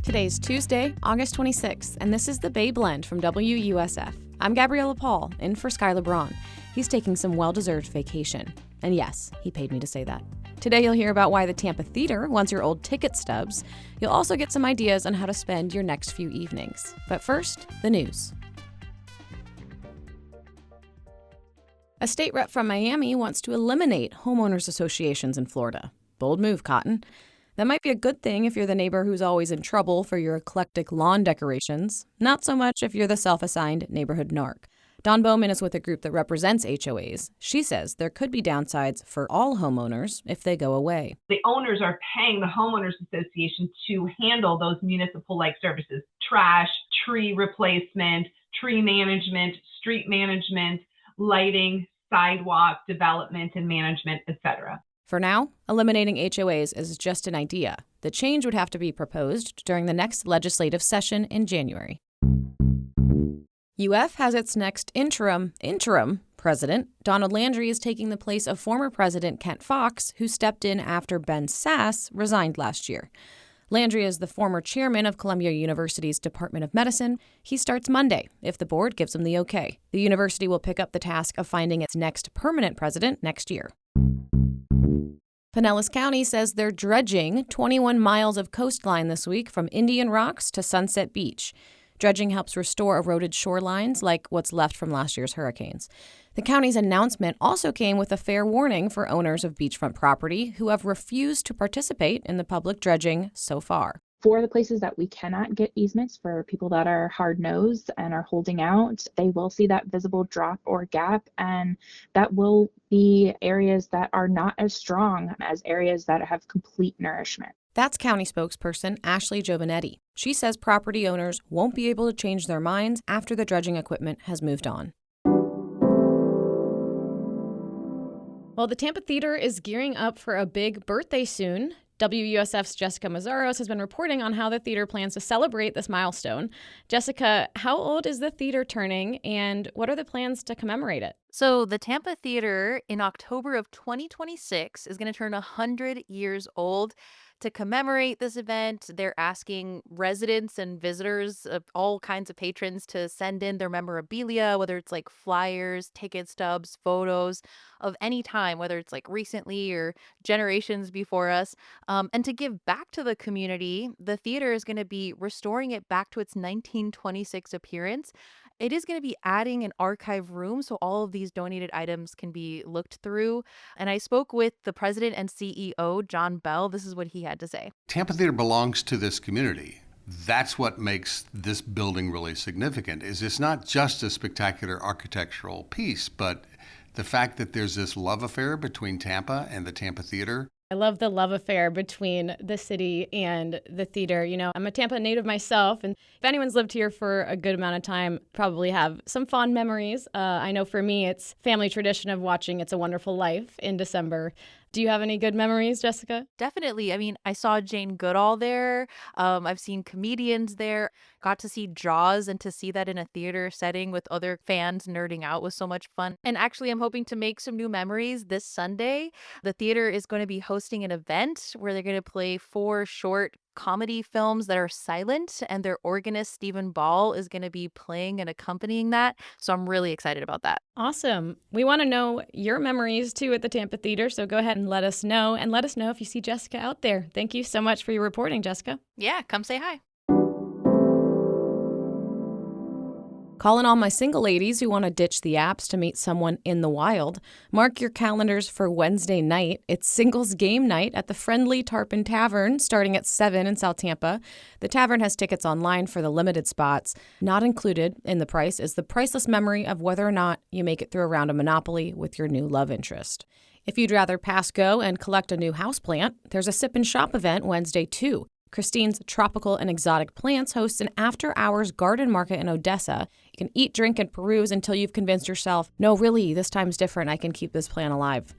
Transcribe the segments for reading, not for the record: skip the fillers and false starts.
Today's Tuesday, August 26th, and this is the Bay Blend from WUSF. I'm Gabriella Paul, in for Skylar Braun. He's taking some well-deserved vacation. And yes, he paid me to say that. Today you'll hear about why the Tampa Theatre wants your old ticket stubs. You'll also get some ideas on how to spend your next few evenings. But first, the news. A state rep from Miami wants to eliminate homeowners associations in Florida. Bold move, Cotton. That might be a good thing if you're the neighbor who's always in trouble for your eclectic lawn decorations. Not so much if you're the self-assigned neighborhood narc. Dawn Bowman is with a group that represents HOAs. She says there could be downsides for all homeowners if they go away. The owners are paying the homeowners association to handle those municipal-like services: trash, tree replacement, tree management, street management, lighting, sidewalk development and management, etc. For now, eliminating HOAs is just an idea. The change would have to be proposed during the next legislative session in January. UF has its next interim president. Donald Landry is taking the place of former President Kent Fox, who stepped in after Ben Sasse resigned last year. Landry is the former chairman of Columbia University's Department of Medicine. He starts Monday, if the board gives him the okay. The university will pick up the task of finding its next permanent president next year. Pinellas County says they're dredging 21 miles of coastline this week from Indian Rocks to Sunset Beach. Dredging helps restore eroded shorelines like what's left from last year's hurricanes. The county's announcement also came with a fair warning for owners of beachfront property who have refused to participate in the public dredging so far. For the places that we cannot get easements, for people that are hard-nosed and are holding out, they will see that visible drop or gap, and that will be areas that are not as strong as areas that have complete nourishment. That's county spokesperson Ashley Giovanetti. She says property owners won't be able to change their minds after the dredging equipment has moved on. Well, the Tampa Theatre is gearing up for a big birthday soon. WUSF's Jessica Mazzaros has been reporting on how the theater plans to celebrate this milestone. Jessica, how old is the theater turning, and what are the plans to commemorate it? So the Tampa Theatre in October of 2026 is going to turn 100 years old. To commemorate this event, they're asking residents and visitors, all kinds of patrons, to send in their memorabilia, whether it's like flyers, ticket stubs, photos of any time, whether it's like recently or generations before us. And to give back to the community, the theater is going to be restoring it back to its 1926 appearance. It is going to be adding an archive room so all of these donated items can be looked through. And I spoke with the president and CEO, John Bell. This is what he had to say. Tampa Theatre belongs to this community. That's what makes this building really significant, is it's not just a spectacular architectural piece, but the fact that there's this love affair between Tampa and the Tampa Theatre. I love the love affair between the city and the theater. You know, I'm a Tampa native myself, and if anyone's lived here for a good amount of time, probably have some fond memories. I know for me, it's family tradition of watching It's a Wonderful Life in December. Do you have any good memories, Jessica? Definitely. I mean, I saw Jane Goodall there. I've seen comedians there. Got to see Jaws, and to see that in a theater setting with other fans nerding out was so much fun. And actually, I'm hoping to make some new memories this Sunday. The theater is going to be hosting an event where they're going to play 4 short comedy films that are silent, and their organist, Stephen Ball, is going to be playing and accompanying that. So I'm really excited about that. Awesome. We want to know your memories, too, at the Tampa Theatre, so go ahead and let us know. And let us know if you see Jessica out there. Thank you so much for your reporting, Jessica. Yeah, come say hi. Calling all my single ladies who want to ditch the apps to meet someone in the wild. Mark your calendars for Wednesday night. It's singles game night at the Friendly Tarpon Tavern, starting at 7 in South Tampa. The tavern has tickets online for the limited spots. Not included in the price is the priceless memory of whether or not you make it through a round of Monopoly with your new love interest. If you'd rather pass go and collect a new houseplant, there's a sip and shop event Wednesday too. Christine's Tropical and Exotic Plants hosts an after-hours garden market in Odessa. You can eat, drink, and peruse until you've convinced yourself, no, really, this time's different. I can keep this plant alive.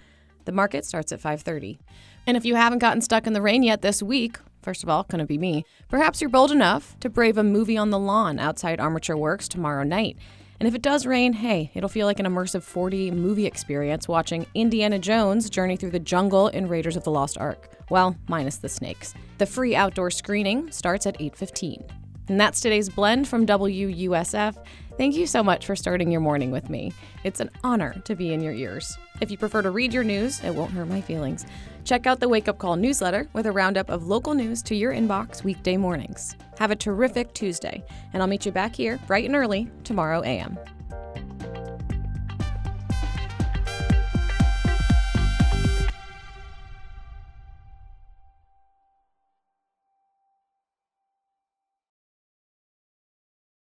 The market starts at 5:30. And if you haven't gotten stuck in the rain yet this week, first of all, couldn't be me, perhaps you're bold enough to brave a movie on the lawn outside Armature Works tomorrow night. And if it does rain, hey, it'll feel like an immersive 4D movie experience watching Indiana Jones journey through the jungle in Raiders of the Lost Ark. Well, minus the snakes. The free outdoor screening starts at 8:15. And that's today's blend from WUSF. Thank you so much for starting your morning with me. It's an honor to be in your ears. If you prefer to read your news, it won't hurt my feelings. Check out the Wake Up Call newsletter with a roundup of local news to your inbox weekday mornings. Have a terrific Tuesday, and I'll meet you back here bright and early tomorrow AM.